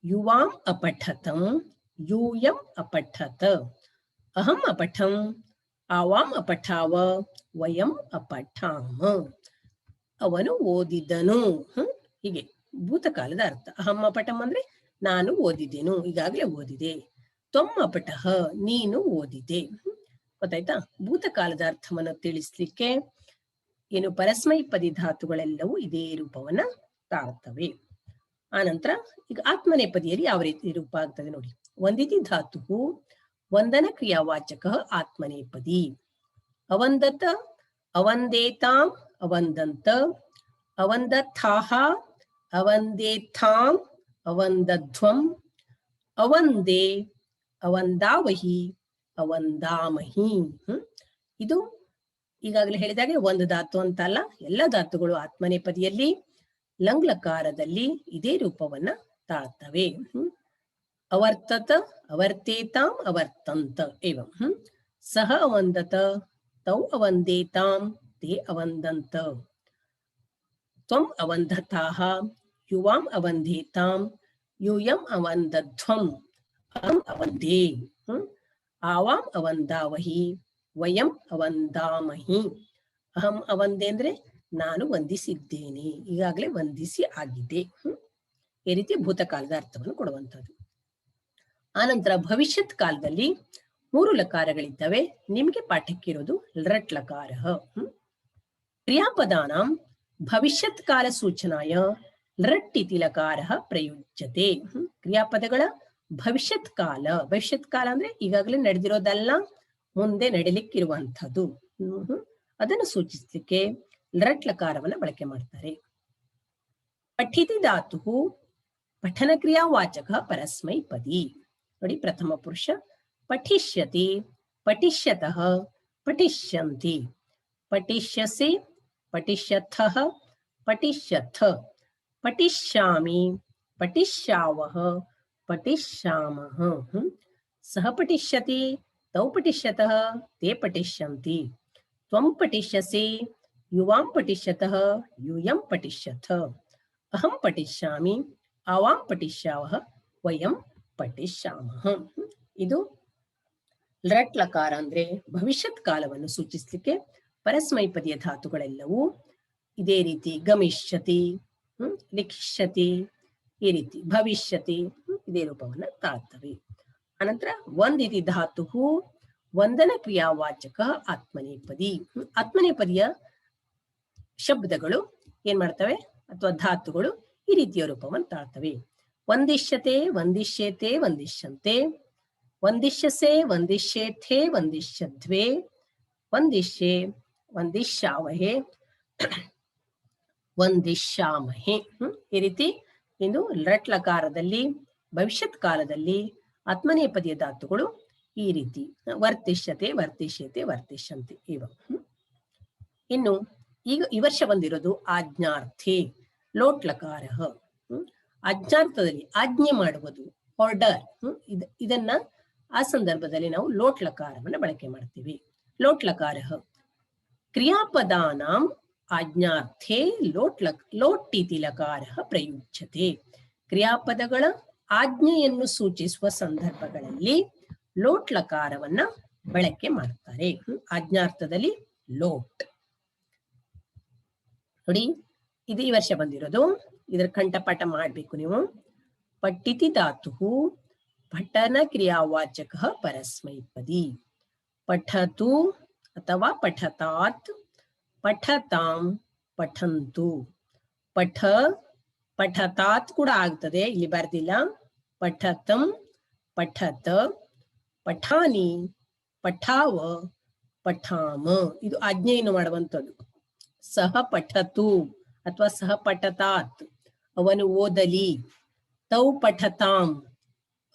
S1: युवाम् अपठतं यूयम् अपठत, अहम् अपठम् आवाम् अपठाव वयम् अपठाम. ಅವನು ಓದಿದನು. ಹೀಗೆ ಭೂತಕಾಲದ ಅರ್ಥ. ಅಹಂ ಅಪಠಂ ಅಂದ್ರೆ ನಾನು ಓದಿದೆನು, ಈಗಾಗಲೇ ಓದಿದೆ. ತ್ವಮ್ ಅಪಠಃ ನೀನು ಓದಿದೆ. ಗೊತ್ತಾಯ್ತಾ? ಭೂತಕಾಲದ ಅರ್ಥವನ್ನು ತಿಳಿಸ್ಲಿಕ್ಕೆ ಏನು ಪರಸ್ಮೈಪದಿ ಧಾತುಗಳೆಲ್ಲವೂ ಇದೇ ರೂಪವನ್ನ ತಾಳ್ತವೆ. ಆನಂತರ ಈಗ ಆತ್ಮನೇಪದಿಯಲ್ಲಿ ಯಾವ ರೀತಿ ರೂಪ ಆಗ್ತದೆ ನೋಡಿ. ವಂದಿತಿ ಧಾತು ವಂದನ ಕ್ರಿಯಾವಾಚಕ ಆತ್ಮನೇಪದಿ. ಅವಂದತ ಅವಂದೇತಾಂ ಅವಂದಂತ, ಅವಂದಥಾಹ ಅವಂದೇಥಾಂ ಅವಂದಧ್ವಂ, ಅವಂದೇ ಅವಂದಾವಹಿ ಅವಂದಾಮಹಿ. ಇದು ಈಗಾಗಲೇ ಹೇಳಿದಾಗೆ ಒಂದು ಧಾತು ಅಂತ ಅಲ್ಲ, ಎಲ್ಲ ಧಾತುಗಳು ಆತ್ಮನೇಪದಿಯಲ್ಲಿ ಲಂಗ್ ಲಕಾರದಲ್ಲಿ ಇದೇ ರೂಪವನ್ನ ತಾಳ್ತವೆ. ಅವರ್ತತ ಅವರ್ತೇತಾಂ ಅವರ್ತಂತ ಏವಂ. ಸಹ ಅವಂದತ ತೌ ಅವಂದೇತಾಂ ತೇ ಅವಂದಂತ, ತ್ವಂ ಅವಂದತಾಃ ಯುವಾಂ ಅವಂದೇತಾಂ ಯೂಯಂ ಅವಂದಧ್ವಂ, ಅಹಂ ಅವಂದೇ ಆವಾಂ ಅವಂದಾವಹಿ ವಯಂ ಅವಂದಾಮಹಿ. ಅಹಂ ಅವಂದೆ ಅಂದ್ರೆ ನಾನು ವಂದಿಸಿದ್ದೇನೆ, ಈಗಾಗಲೇ ವಂದಿಸಿ ಆಗಿದೆ. ಈ ರೀತಿ ಭೂತಕಾಲದ ಅರ್ಥವನ್ನು ಕೊಡುವಂಥದ್ದು. ಆನಂತರ ಭವಿಷ್ಯತ್ ಕಾಲದಲ್ಲಿ 3 ಲಕಾರಗಳಿದ್ದಾವೆ. ನಿಮಗೆ ಪಾಠಕ್ಕಿರೋದು ಲೃಟ್ ಲಕಾರ. ಕ್ರಿಯಾಪದಾನಾಂ ಭವಿಷ್ಯತ್ ಕಾಲ ಸೂಚನಾಯ ಲೃಟ್ ಇತಿ ಲಕಾರ ಪ್ರಯುಜ್ಯತೆ. ಕ್ರಿಯಾಪದಗಳ ಭವಿಷ್ಯತ್ ಕಾಲ ಅಂದ್ರೆ ಈಗಾಗಲೇ ನಡೆದಿರೋದಲ್ಲ, ಮುಂದೆ ನಡೀಲಿಕ್ಕಿರುವಂಥದ್ದು, ಅದನ್ನು ಸೂಚಿಸಲಿಕ್ಕೆ ಲೃಟ್ ಲಕಾರವನ್ನು ಬಳಕೆ ಮಾಡ್ತಾರೆ. ಪಠಿತಿ ಧಾತು ಪಠನ ಕ್ರಿಯಾವಾಚಕ ಪರಸ್ಮೈಪದಿ. ನೋಡಿ, ಪ್ರಥಮ ಪುರುಷ ಪಠಿಷ್ಯತಿ ಪಠಿಷ್ಯತಃ ಪಠಿಷ್ಯಂತಿ, ಪಠಿಷ್ಯಸಿ ಪಠಿಷ್ಯಥಃ ಪಠಿಷ್ಯಥ, ಪಠಿಷ್ಯಾಮಿ ಪಠಿಷ್ಯಾವಃ ಪಠಿಷ್ಯಾಮಃ, ಸಹ ಪಠಿಷ್ಯತಿ ತೌ ಪಠಿಷ್ಯತಃ ತೇ ಪಠಿಷ್ಯಂತಿ, ತ್ವಂ ಪಠಿಷ್ಯಸಿ ಯುವಾಂ ಪಠಿಷ್ಯತಃ ಯೂಯಂ ಪಠಿಷ್ಯಥ, ಅಹಂ ಪಠಿಷ್ಯಾಮಿ ಆವಾಂ ಪಠಿಷ್ಯಾವಃ ವಯಂ ಪಠಿಷ್ಯಾಮಃ. ಇದು ಲೃಟ್ ಲಕಾರ ಅಂದ್ರೆ ಭವಿಷ್ಯತ್ ಕಾಲವನ್ನು ಸೂಚಿಸಲಿಕ್ಕೆ ಪರಸ್ಮೈಪದಿಯ ಧಾತುಗಳೆಲ್ಲವೂ ಇದೇ ರೀತಿ ಗಮಿಷ್ಯತಿ, ಲಿಖಿಷ್ಯತಿ, ಈ ರೀತಿ ಭವಿಷ್ಯತಿ ಇದೇ ರೂಪವನ್ನ ತಾಳ್ತವೆ. ಅನಂತರ ವಂದಿತಿ ಧಾತು ವಂದನ ಕ್ರಿಯಾವಾಚಕ ಆತ್ಮನೇಪದಿ. ಆತ್ಮನೇಪದಿಯ ಶಬ್ದಗಳು ಏನ್ ಮಾಡ್ತವೆ ಅಥವಾ ಧಾತುಗಳು ಈ ರೀತಿಯ ರೂಪವನ್ನು ತಾಳ್ತವೆ. ವಂದಿಷ್ಯತೆ ವಂದಿಷ್ಯೇತೆ ವಂದಿಷ್ಯಂತೆ, ವಂದಿಷ್ಯಸೆ ವಂದಿಷ್ಯೇಥೆ ವಂದಿಷ್ಯಧ್ವೇ, ವಂದಿಷ್ಯೆ ವಂದಿಷ್ಯಾವಹೆ ವಂದಿಷ್ಯಾಮಹೆ. ಈ ರೀತಿ ಇಂದು ಲೃಟ್ ಲಕಾರದಲ್ಲಿ ಭವಿಷ್ಯತ್ ಕಾಲದಲ್ಲಿ ಆತ್ಮನೇಪದಿಯ ಧಾತುಗಳು ಈ ರೀತಿ ವರ್ತಿಷ್ಯತೆ ವರ್ತಿಷ್ಯತೆ ವರ್ತಿಷ್ಯಂತೆ ಇವ. ಇನ್ನು ಈಗ ಈ ವರ್ಷ ಬಂದಿರೋದು ಆಜ್ಞಾರ್ಥೆ ಲೋಟ್ ಲಕಾರ. ಆಜ್ಞಾರ್ಥದಲ್ಲಿ ಆಜ್ಞೆ ಮಾಡುವುದು, ಆರ್ಡರ್, ಇದನ್ನ ಆ ಸಂದರ್ಭದಲ್ಲಿ ನಾವು ಲೋಟ್ ಲಕಾರವನ್ನು ಬಳಕೆ ಮಾಡ್ತೀವಿ. ಲೋಟ್ ಲಕಾರ ಕ್ರಿಯಾಪದಾನಾಂ ಆಜ್ಞಾರ್ಥೆ ಲೋಟ್ ಇತಿ ಲಕಾರ ಪ್ರಯುಜ್ಯತೆ. ಕ್ರಿಯಾಪದಗಳ ಆಜ್ಞೆಯನ್ನು ಸೂಚಿಸುವ ಸಂದರ್ಭಗಳಲ್ಲಿ ಲೋಟ್ ಲಕಾರವನ್ನ ಬಳಕೆ ಮಾಡ್ತಾರೆ. ಆಜ್ಞಾರ್ಥದಲ್ಲಿ ಲೋಟ್. ನೋಡಿ, ಇದು ಈ ವರ್ಷ ಬಂದಿರೋದು, ಇದರ ಕಂಠಪಾಠ ಮಾಡ್ಬೇಕು ನೀವು. ಪಠಿತಿ ಧಾತು ಪಠನ ಕ್ರಿಯಾವಾಚಕ ಪರಸ್ಮೈಪದಿ. ಪಠತು ಅಥವಾ ಪಠತಾತ್, ಪಠತಾಂ, ಪಠಂತು. ಪಠ ಪಠತಾತ್ ಕೂಡ ಆಗ್ತದೆ, ಇಲ್ಲಿ ಬರ್ದಿಲ್ಲ. ಪಠತಂ, ಪಠತ, ಪಠಾನಿ, ಪಠಾವ, ಪಠಾಮ. ಇದು ಆಜ್ಞೆಯನ್ನು ಮಾಡುವಂಥದ್ದು. ಸಹ ಪಠತು ಅಥವಾ ಸಹ ಪಠತಾತ್ ಅವನು ಓದಲಿ, ತೌ ಪಠತಾಂ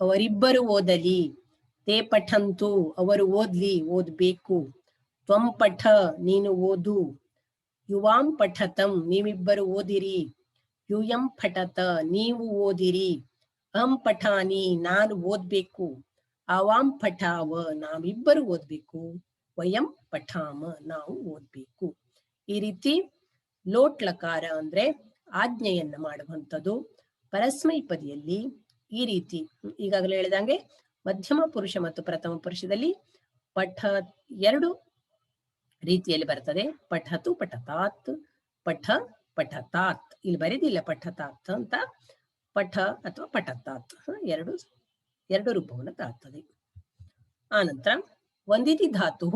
S1: ಅವರಿಬ್ಬರು ಓದಲಿ, ತೇ ಪಠಂತು ಅವರು ಓದ್ಲಿ ಓದ್ಬೇಕು, ತ್ವಂ ಪಠ ನೀನು ಓದು, ಯುವಾಂ ಪಠತಂ ನೀವಿಬ್ಬರು ಓದಿರಿ, ಯೂಯಂ ಪಠತ ನೀವು ಓದಿರಿ, ಅಹಂ ಪಠಾನಿ ನಾನು ಓದ್ಬೇಕು, ಆವಾಂ ಪಠಾವ ನಾವಿಬ್ಬರು ಓದ್ಬೇಕು, ವಯಂ ಪಠಾಮ ನಾವು ಓದ್ಬೇಕು. ಈ ರೀತಿ ಲೋಟ್ ಲಕಾರ ಅಂದ್ರೆ ಆಜ್ಞೆಯನ್ನ ಮಾಡುವಂಥದ್ದು. ಪರಸ್ಮೈಪದಿಯಲ್ಲಿ ಈ ರೀತಿ ಈಗಾಗಲೇ ಹೇಳಿದಂಗೆ ಮಧ್ಯಮ ಪುರುಷ ಮತ್ತು ಪ್ರಥಮ ಪುರುಷದಲ್ಲಿ ಪಠ ಎರಡು ರೀತಿಯಲ್ಲಿ ಬರ್ತದೆ. ಪಠತು ಪಠತಾತ್, ಪಠ ಪಠತಾತ್. ಇಲ್ಲಿ ಬರೆದಿಲ್ಲ ಪಠತಾತ್ ಅಂತ, ಪಠ ಅಥವಾ ಪಠತಾತ್ ಎರಡು ರೂಪವನ್ನು ತಾಳ್ತದೆ. ಆನಂತರ ವಂದಿತಿ ಧಾತು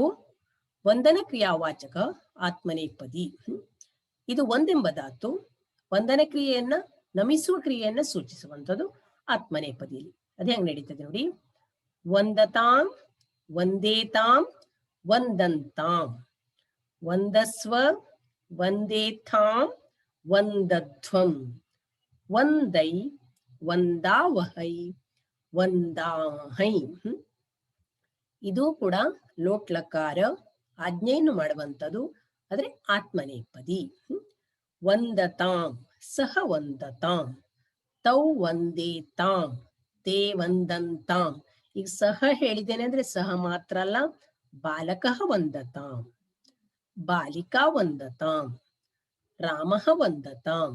S1: ವಂದನ ಕ್ರಿಯಾವಾಚಕ ಆತ್ಮನೇಪದಿ. ಇದು ಒಂದೆಂಬ ಧಾತು ವಂದನ ಕ್ರಿಯೆಯನ್ನ ನಮಿಸುವ ಕ್ರಿಯೆಯನ್ನ ಸೂಚಿಸುವಂಥದ್ದು ಆತ್ಮನೇಪದಿಯಲ್ಲಿ. ಅದೇ ಹೆಂಗ್ ನಡೀತದೆ ನೋಡಿ. ವಂದತಾಂ ವಂದೇತಾಂ ವಂದಂತಾಂ, ವಂದಸ್ವ ವಂದೇಥಾಂ ವಂದಧ್ವಂ, ವಂದೈ ವಂದಾವಹೈ ವಂದಾಹೈ. ಇದು ಕೂಡ ಲೋಟ್ ಲಕಾರ ಆಜ್ಞೆಯನ್ನು ಮಾಡುವಂಥದ್ದು, ಆದ್ರೆ ಆತ್ಮನೇಪದಿ. ವಂದತಾಂ ಸಹ ವಂದತಾಂ, ತೌ ವಂದೇತಾಂ ತೇ ವಂದಂತಾಂ. ಈಗ ಸಹ ಹೇಳಿದ್ದೇನೆ ಅಂದ್ರೆ ಸಹ ಮಾತ್ರ ಅಲ್ಲ, ಬಾಲಕಃ ವಂದತಾಂ, ಬಾಲಿಕಾ ವಂದತಾಂ, ರಾಮಃ ವಂದತಾಂ,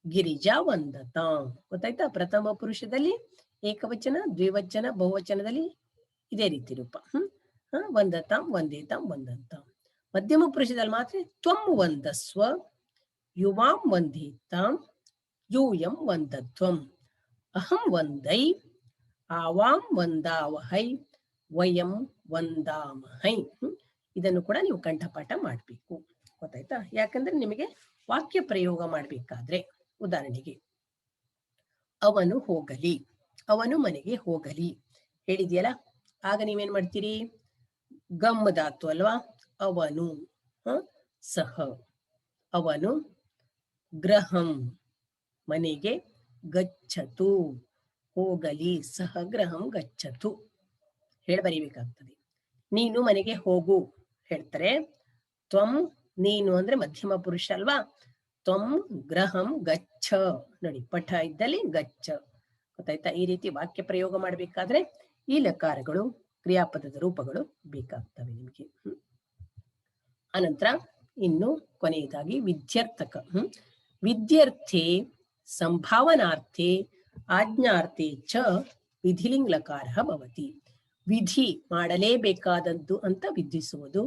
S1: ಗಿರಿಜಾ ವಂದತಾಂ. ಗೊತ್ತಾಯ್ತಾ? ಪ್ರಥಮ ಪುರುಷದಲ್ಲಿ ಏಕವಚನ, ದ್ವಿವಚನ, ಬಹುವಚನದಲ್ಲಿ ಇದೇ ರೀತಿ ರೂಪ. ವಂದತಾಂ ವಂದೇತಾಂ ವಂದಂತಾಂ. ಮಧ್ಯಮ ಪುರುಷದಲ್ಲಿ ಮಾತ್ರ ತ್ವಂ ವಂದಸ್ವ, ಯುವಾಂ ವಂದೇತಾಂ, ಯೂಯಂ ವಂದಧ್ವಂ, ಅಹಂ ವಂದೈ, ಆವಾಂ ವಂದಾವಹೈ, ವಯಂ ವಂದಾಮಹೈ. ಇದನ್ನು ಕೂಡ ನೀವು ಕಂಠಪಾಠ ಮಾಡಬೇಕು. ಗೊತ್ತಾಯ್ತಾ? ಯಾಕಂದ್ರೆ ನಿಮಗೆ ವಾಕ್ಯ ಪ್ರಯೋಗ ಮಾಡಬೇಕಾದ್ರೆ, ಉದಾಹರಣೆಗೆ ಅವನು ಹೋಗಲಿ, ಅವನು ಮನೆಗೆ ಹೋಗಲಿ ಹೇಳಿದ್ಯಲ್ಲ, ಆಗ ನೀವೇನ್ ಮಾಡ್ತೀರಿ? ಗಮ್ಮ ಧಾತು ಅಲ್ವಾ? ಅವನು ಸಹ, ಅವನು ಗೃಹಂ ಮನೆಗೆ, ಗಚ್ಚತು ಹೋಗಲಿ, ಸಹ ಗೃಹಂ ಗಚ್ಚತು ಹೇಳಿ ಬರೀಬೇಕಾಗ್ತದೆ. ನೀನು ಮನೆಗೆ ಹೋಗು ಹೇಳ್ತಾರೆ. ತ್ವಂ ನೀನು ಅಂದ್ರೆ ಮಧ್ಯಮ ಪುರುಷ ಅಲ್ವಾ? ತ್ವಂ ಗೃಹಂ ಗಚ್ಚ ನೋಡಿ, ಪಠ ಇದ್ದಲ್ಲಿ ಗಚ್ಚ. ಗೊತ್ತಾಯ್ತಾ? ಈ ರೀತಿ ವಾಕ್ಯ ಪ್ರಯೋಗ ಮಾಡಬೇಕಾದ್ರೆ ಈ ಲಕಾರಗಳು, ಕ್ರಿಯಾಪದದ ರೂಪಗಳು ಬೇಕಾಗ್ತವೆ ನಿಮಗೆ. ಅನಂತರ ಇನ್ನು ಕೊನೆಯದಾಗಿ ವಿದ್ಯಾರ್ಥಕ. ವಿದ್ಯಾರ್ಥಿ ಸಂಭಾವನಾರ್ಥೆ ಆಜ್ಞಾರ್ಥೆ ಚ ವಿಧಿಲಿಂಗ್ ಲಕಾರ ಭವತಿ. ವಿಧಿ ಮಾಡಲೇಬೇಕಾದದ್ದು ಅಂತ ವಿಧಿಸುವುದು.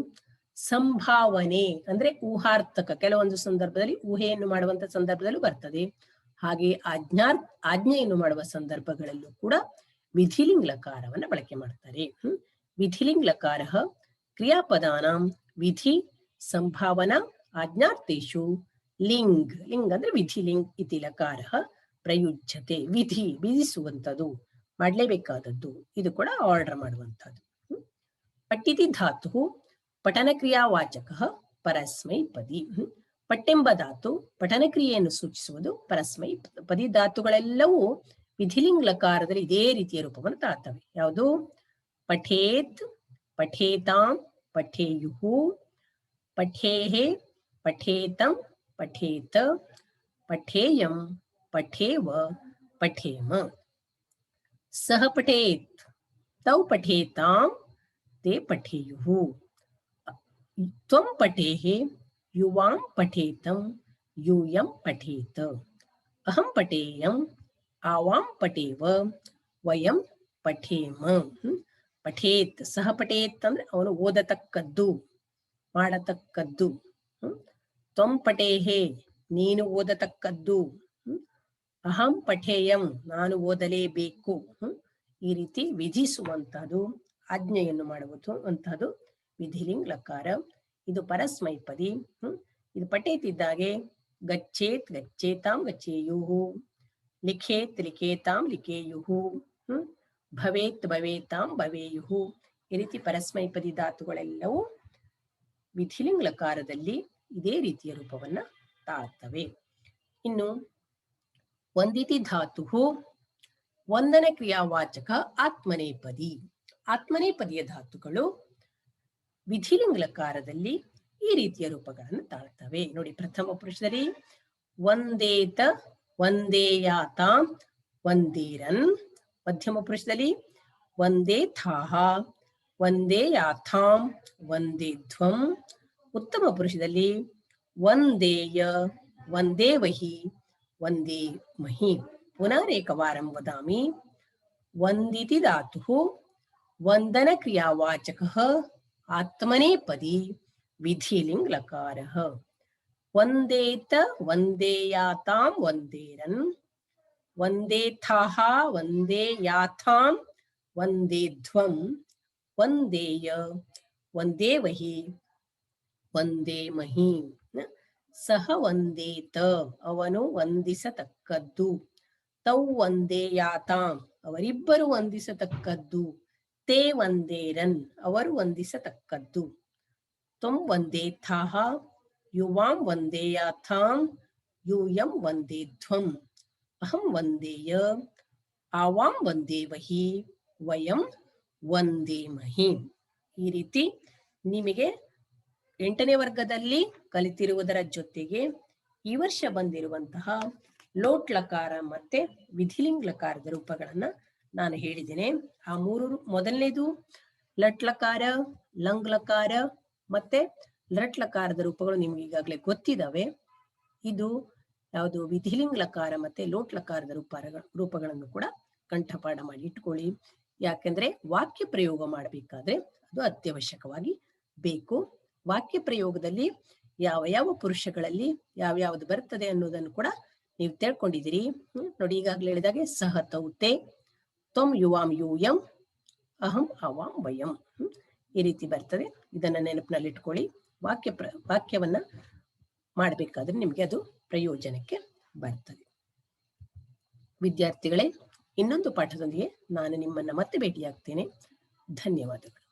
S1: ಸಂಭಾವನೆ ಅಂದ್ರೆ ಊಹಾರ್ಥಕ, ಕೆಲವೊಂದು ಸಂದರ್ಭದಲ್ಲಿ ಊಹೆಯನ್ನು ಮಾಡುವಂತ ಸಂದರ್ಭದಲ್ಲೂ ಬರ್ತದೆ. ಹಾಗೆ ಆಜ್ಞೆಯನ್ನು ಮಾಡುವ ಸಂದರ್ಭಗಳಲ್ಲೂ ಕೂಡ ವಿಧಿಲಿಂಗ್ ಲಕಾರವನ್ನ ಬಳಕೆ ಮಾಡ್ತಾರೆ. ವಿಧಿಲಿಂಗ್ ಲಕಾರ ಕ್ರಿಯಾಪದಾನಾಂ ವಿಧಿ ಸಂಭಾವನಾ ಆಜ್ಞಾರ್ಥೇಶು ಲಿಂಗ್, ಲಿಂಗ್ ಅಂದ್ರೆ ವಿಧಿಲಿಂಗ್ ಇತಿ ಲಕಾರ ಪ್ರಯುಜ್ಯತೆ. ವಿಧಿ ವಿಧಿಸುವಂಥದ್ದು, ಮಾಡಲೇಬೇಕಾದದ್ದು, ಇದು ಕೂಡ ಆರ್ಡರ್ ಮಾಡುವಂಥದ್ದು. ಪಟ್ಟಿತಿ ಧಾತು ಪಠನ ಕ್ರಿಯಾವಾಚಕ ಪರಸ್ಮೈಪದಿ. ಪಟ್ಟೆಂಬ ಧಾತು ಪಠನ ಕ್ರಿಯೆಯನ್ನು ಸೂಚಿಸುವುದು ಪರಸ್ಮೈಪದಿ. ಧಾತುಗಳೆಲ್ಲವೂ ವಿಧಿಲಿಂಗ್ ಲಕಾರದಲ್ಲಿ ಇದೇ ರೀತಿಯ ರೂಪವನ್ನು ತಾಳ್ತವೆ. ಯಾವುದು? ಪಠೇತ್, ಪಠೇತಾಂ, ಪಠೇಯುಹು, ಪಠೇಹೆ, ಪಠೇತಂ, ಪಠೇತ, ಪಠೇಯಂ, ಪಠೇವ, ಪಠೇಮ. ಸಹ ಪಠೇತ್, ತೌ ಪಠೇತಾಂ, ತೇ ಪಠೇಯುಹು, ತ್ವಂ ಪಠೇಹೆ, ಯುವಾಂ ಪಠೇತಂ, ಯೂಯಂ ಪಠೇತ, ಅಹಂ ಪಠೇಯಂ, ಆವಾಂ ಪಠೇವ, ವಯಂ ಪಠೇಮ. ಪಠೇತ್ ಸಹ ಪಠೇತ್ ಅಂದ್ರೆ ಅವನು ಓದತಕ್ಕದ್ದು, ಮಾಡತಕ್ಕದ್ದು. ತ್ವಂ ಪಠೇಹೆ ನೀನು ಓದತಕ್ಕದ್ದು. ಅಹಂ ಪಠೇಯಂ ನಾನು ಓದಲೇಬೇಕು. ಈ ರೀತಿ ವಿಧಿಸುವಂತಹದ್ದು, ಆಜ್ಞೆಯನ್ನು ಮಾಡುವುದು ಅಂತಹದ್ದು ವಿಧಿಲಿಂಗ್ ಲಕಾರ. ಇದು ಪರಸ್ಮೈಪದಿ. ಇದು ಪಠೇತಿದ್ದಾಗೆ ಗಚ್ಚೇತ್ ಗಚ್ಚೇತಾಂ ಗಚ್ಚೇಯುಹು, ಲಿಖೇತ್ ಲಿಖೇತಾಂ ಲಿಖೇಯುಹು, ಭವೇತ್ ಭವೇತಾಂ ಭವೇಯುಹು. ಈ ರೀತಿ ಪರಸ್ಮೈಪದಿ ಧಾತುಗಳೆಲ್ಲವೂ ವಿಧಿಲಿಂಗ್ ಲಕಾರದಲ್ಲಿ ಇದೇ ರೀತಿಯ ರೂಪವನ್ನ ತಾಳ್ತವೆ. ಇನ್ನು ವಂದಿತಿ ಧಾತು ವಂದನ ಕ್ರಿಯಾವಾಚಕ ಆತ್ಮನೇಪದಿ. ಆತ್ಮನೇಪದಿಯ ಧಾತುಗಳು ವಿಧಿಲಿಂಗಲಕಾರದಲ್ಲಿ ಈ ರೀತಿಯ ರೂಪಗಳನ್ನು ತಾಳ್ತವೆ. ನೋಡಿ, ಪ್ರಥಮ ಪುರುಷದಲ್ಲಿ ವಂದೇತ, ವಂದೇಯಾತಾಂ, ವಂದೇರನ್. ಮಧ್ಯಮ ಪುರುಷದಲ್ಲಿ ವಂದೇಥಾಹ, ವಂದೇಯಾಥಾಂ, ವಂದೇಧ್ವಂ. ಉತ್ತಮ ಪುರುಷದಲ್ಲಿ ವಂದೇಯ, ವಂದೇವಹಿ, ವಂದೇಮಹಿ. ಪುನರೇಕವಾರಂ ವದಾಮಿ. ವಂದಿತಿ ಧಾತು ವಂದನ ಕ್ರಿಯಾವಾಚಕಃ ಆತ್ಮನೇಪದಿ ವಿಧಿಲಿಂಗ್ ಲಕಾರಃ. ವಂದೇತ, ವಂದೇಯಾತಾಂ, ವಂದೇರನ್. ವಂದೇಥಾಹ, ವಂದೇಯಾಥಾಂ, ವಂದೇಧ್ವಂ. ವಂದೇಯ, ವಂದೇವಹಿ, ವಂದೇಮಹಿ. ಸಹ ವಂದೇತ, ಅವನು ವಂದಿಸತಕ್ಕದ್ದು. ತೌ ವಂದೇಯಾತಾಂ, ಅವರಿಬ್ಬರು ವಂದಿಸತಕ್ಕದ್ದು. ತೇ ವಂದೇರನ್, ಅವರು ವಂದಿಸತಕ್ಕದ್ದು. ತ್ವಂ ವಂದೇಥಾಹ, ಯುವಾಂ ವಂದೇಯಾಥಾಂ, ಯೂಯಂ ವಂದೇಧ್ವಂ. ಅಹಂ ವಂದೇಯ, ಆವಾಂ ವಂದೇವಹಿ, ವಯಂ ವಂದೇಮಹಿ. ಈ ರೀತಿ ನಿಮಗೆ 8ನೇ ವರ್ಗದಲ್ಲಿ ಕಲಿತಿರುವುದರ ಜೊತೆಗೆ ಈ ವರ್ಷ ಬಂದಿರುವಂತಹ ಲೋಟ್ ಲಕಾರ ಮತ್ತೆ ವಿಧಿಲಿಂಗ್ ಲಕಾರದ ರೂಪಗಳನ್ನ ನಾನು ಹೇಳಿದ್ದೇನೆ. ಆ ಮೂರು, ಮೊದಲನೇದು ಲಟ್ ಲಕಾರ, ಲಂಗ್ ಲಕಾರ ಮತ್ತೆ ಲಟ್ ಲಕಾರದ ರೂಪಗಳು ನಿಮ್ಗೆ ಈಗಾಗಲೇ ಗೊತ್ತಿದಾವೆ. ಇದು ಯಾವುದು ವಿಧಿಲಿಂಗ್ ಲಕಾರ ಮತ್ತೆ ಲೋಟ್ ಲಕಾರದ ರೂಪಗಳನ್ನು ಕೂಡ ಕಂಠಪಾಠ ಮಾಡಿ ಇಟ್ಕೊಳ್ಳಿ. ಯಾಕೆಂದ್ರೆ ವಾಕ್ಯ ಪ್ರಯೋಗ ಮಾಡಬೇಕಾದ್ರೆ ಅದು ಅತ್ಯವಶ್ಯಕವಾಗಿ ಬೇಕು. ವಾಕ್ಯ ಪ್ರಯೋಗದಲ್ಲಿ ಯಾವ ಯಾವ ಪುರುಷಗಳಲ್ಲಿ ಯಾವ್ಯಾವ್ದು ಬರ್ತದೆ ಅನ್ನೋದನ್ನು ಕೂಡ ನೀವು ತಿಳ್ಕೊಂಡಿದ್ದೀರಿ. ನೋಡಿ, ಈಗಾಗಲೇ ಹೇಳಿದಾಗೆ ಸಹ ತೌತೆ, ತ್ವಂ ಯುವಾಂ ಯೂಯಂ, ಅಹಂ ಅವಾಂ ವಯಂ. ಈ ರೀತಿ ಬರ್ತದೆ. ಇದನ್ನ ನೆನಪಿನಲ್ಲಿ ಇಟ್ಕೊಳ್ಳಿ. ವಾಕ್ಯವನ್ನ ಮಾಡಬೇಕಾದ್ರೆ ನಿಮ್ಗೆ ಅದು ಪ್ರಯೋಜನಕ್ಕೆ ಬರ್ತದೆ. ವಿದ್ಯಾರ್ಥಿಗಳೇ, ಇನ್ನೊಂದು ಪಾಠದೊಂದಿಗೆ ನಾನು ನಿಮ್ಮನ್ನ ಮತ್ತೆ ಭೇಟಿಯಾಗ್ತೇನೆ. ಧನ್ಯವಾದಗಳು.